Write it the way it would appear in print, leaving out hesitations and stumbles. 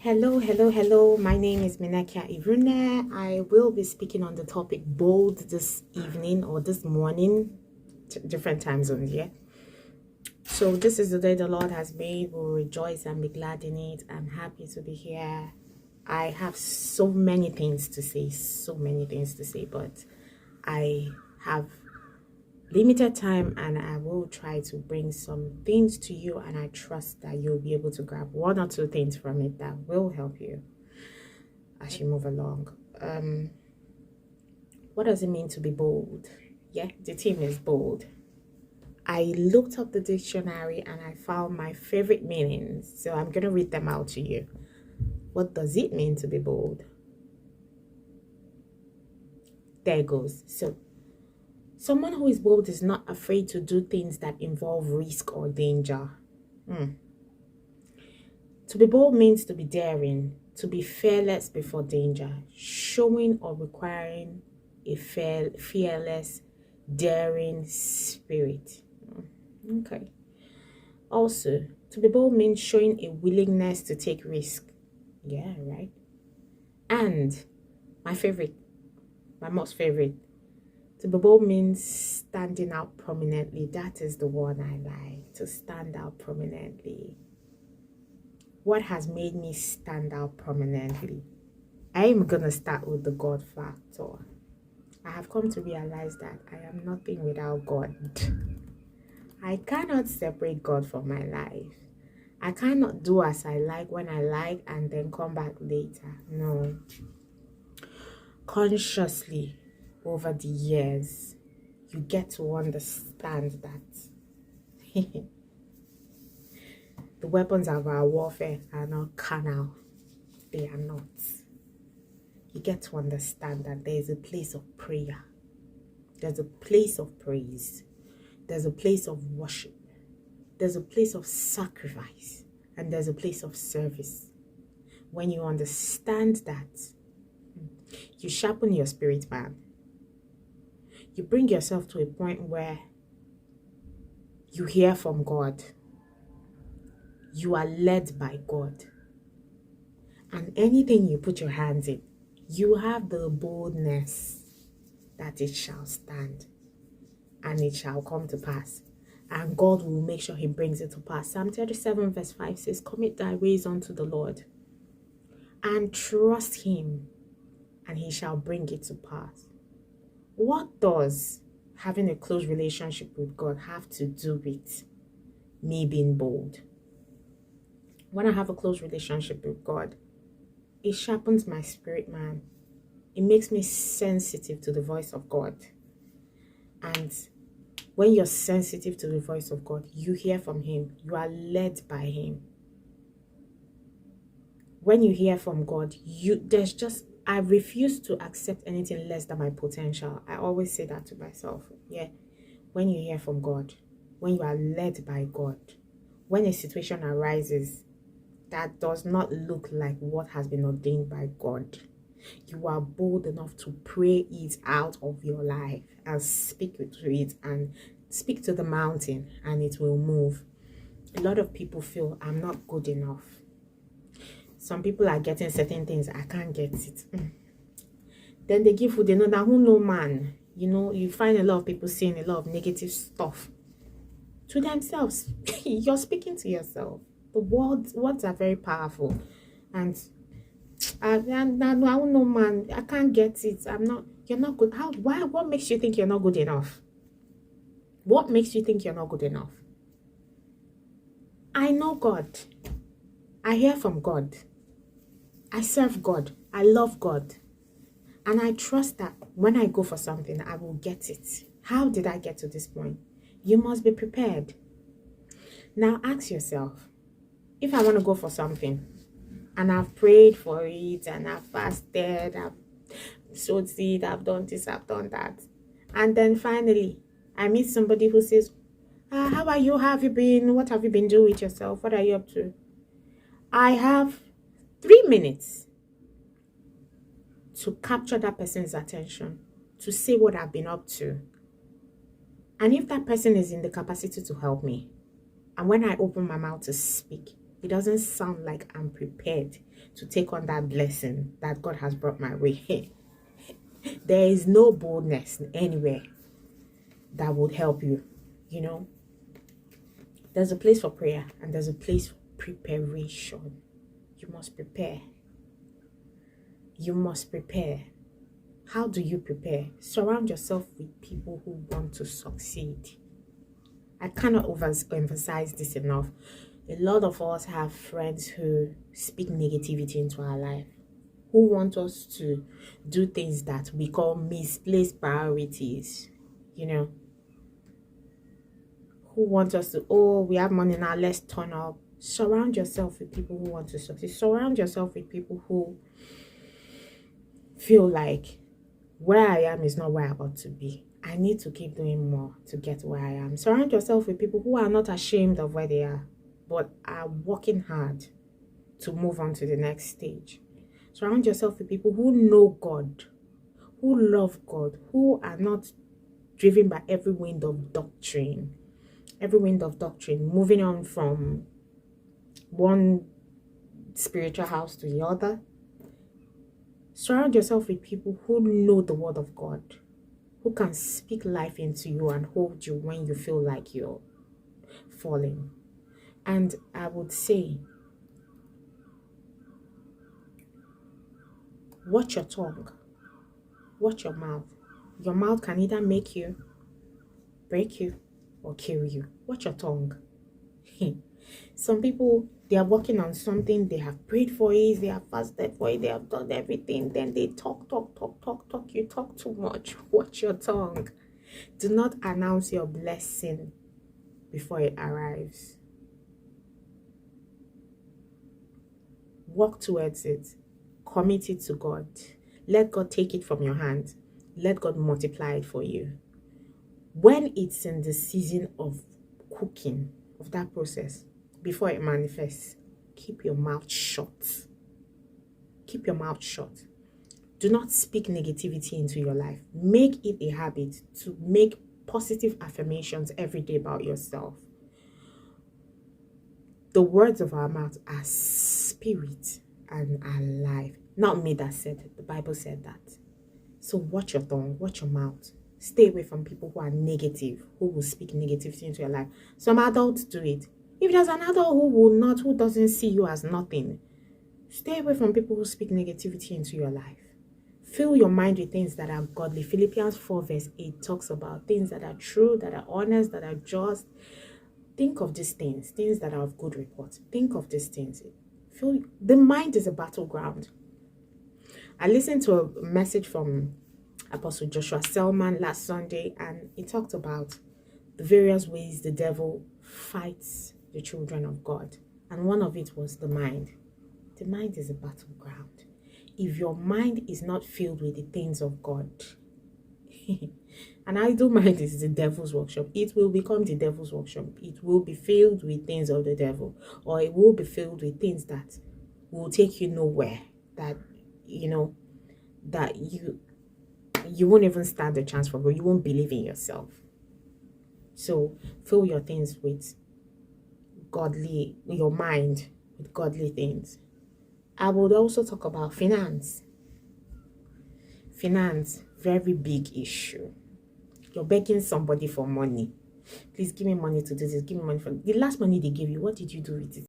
Hello. My name is Minekhia Irune. I will be speaking on the topic bold this evening or this morning, different time zones, yeah. So this is the day the Lord has made. We'll rejoice and be glad in it. I'm happy to be here. I have so many things to say, but I have limited time and I will try to bring some things to you, and I trust that you'll be able to grab one or two things from it that will help you as you move along. What does it mean to be bold? Yeah, the theme is bold. I looked up the dictionary and I found my favorite meanings, so I'm going to read them out to you. What does it mean to be bold? There it goes. So someone who is bold is not afraid to do things that involve risk or danger. To be bold means to be daring, to be fearless before danger, showing or requiring a fearless, daring spirit. Okay. Also, to be bold means showing a willingness to take risk. Yeah, right. And my most favorite, to be bold means standing out prominently. That is the one I like, to stand out prominently. What has made me stand out prominently? I'm going to start with the God factor. I have come to realize that I am nothing without God. I cannot separate God from my life. I cannot do as I like when I like and then come back later. No. Consciously, over the years, you get to understand that the weapons of our warfare are not carnal. They are not. You get to understand that there is a place of prayer. There's a place of praise. There's a place of worship. There's a place of sacrifice. And there's a place of service. When you understand that, you sharpen your spirit, man. You bring yourself to a point where you hear from God. You are led by God. And anything you put your hands in, you have the boldness that it shall stand and it shall come to pass. And God will make sure he brings it to pass. Psalm 37 verse 5 says, commit thy ways unto the Lord and trust him, and he shall bring it to pass. What does having a close relationship with God have to do with me being bold? When I have a close relationship with God, it sharpens my spirit, man. It makes me sensitive to the voice of God. And when you're sensitive to the voice of God, you hear from him. You are led by him. When you hear from God, I refuse to accept anything less than my potential. I always say that to myself. Yeah. When you hear from God, when you are led by God, when a situation arises that does not look like what has been ordained by God, you are bold enough to pray it out of your life and speak to it and speak to the mountain, and it will move. A lot of people feel I'm not good enough. Some people are getting certain things, I can't get it. Then they give food, they know that who know man. You find a lot of people saying a lot of negative stuff to themselves. You're speaking to yourself. The words are very powerful. And I don't know, man. I can't get it. You're not good. What makes you think you're not good enough? What makes you think you're not good enough? I know God. I hear from God. I serve God. I love God. And I trust that when I go for something, I will get it. How did I get to this point? You must be prepared. Now ask yourself, if I want to go for something, and I've prayed for it, and I've fasted, I've sowed seed, I've done this, I've done that, and then finally, I meet somebody who says, how are you? How have you been? What have you been doing with yourself? What are you up to? I have 3 minutes to capture that person's attention, to say what I've been up to. And if that person is in the capacity to help me, and when I open my mouth to speak, It doesn't sound like I'm prepared to take on that blessing that God has brought my way. There is no boldness anywhere that would help you, you know. There's a place for prayer and there's a place for preparation. You must prepare. You must prepare. How do you prepare? Surround yourself with people who want to succeed. I cannot overemphasize this enough. A lot of us have friends who speak negativity into our life, who want us to do things that we call misplaced priorities, you know, who want us to, oh, we have money now, let's turn up. Surround yourself with people who want to succeed. Surround yourself with people who feel like where I am is not where I ought to be. I need to keep doing more to get where I am. Surround yourself with people who are not ashamed of where they are, but are working hard to move on to the next stage. Surround yourself with people who know God, who love God, who are not driven by every wind of doctrine. Every wind of doctrine, moving on from one spiritual house to the other. Surround yourself with people who know the word of God, who can speak life into you and hold you when you feel like you're falling. And I would say, watch your tongue, watch your mouth. Your mouth can either make you, break you, or kill you. Watch your tongue. Some people, they are working on something, they have prayed for it, they have fasted for it, they have done everything, then they talk. You talk too much. Watch your tongue. Do not announce your blessing before it arrives. Walk towards it. Commit it to God. Let God take it from your hand. Let God multiply it for you. When it's in the season of cooking, of that process, before it manifests, keep your mouth shut. Keep your mouth shut. Do not speak negativity into your life. Make it a habit to make positive affirmations every day about yourself. The words of our mouth are spirit and alive. Not me that said it. The Bible said that. So watch your tongue, watch your mouth. Stay away from people who are negative, who will speak negativity into your life. Some adults do it. If there's an adult who will not, who doesn't see you as nothing, stay away from people who speak negativity into your life. Fill your mind with things that are godly. Philippians 4 verse 8 talks about things that are true, that are honest, that are just. Think of these things, things that are of good report. Think of these things. The mind is a battleground. I listened to a message from Apostle Joshua Selman last Sunday, and he talked about the various ways the devil fights the children of God. And one of it was the mind. The mind is a battleground. If your mind is not filled with the things of God, an idle mind is the devil's workshop. It will become the devil's workshop. It will be filled with things of the devil, or it will be filled with things that will take you nowhere, that, you know, that you won't even stand a chance for God. You won't believe in yourself. So fill your things with godly, your mind with godly things. I would also talk about finance. Finance, very big issue. You're begging somebody for money. Please give me money to do this. Give me money for the last money they gave you. What did you do with it?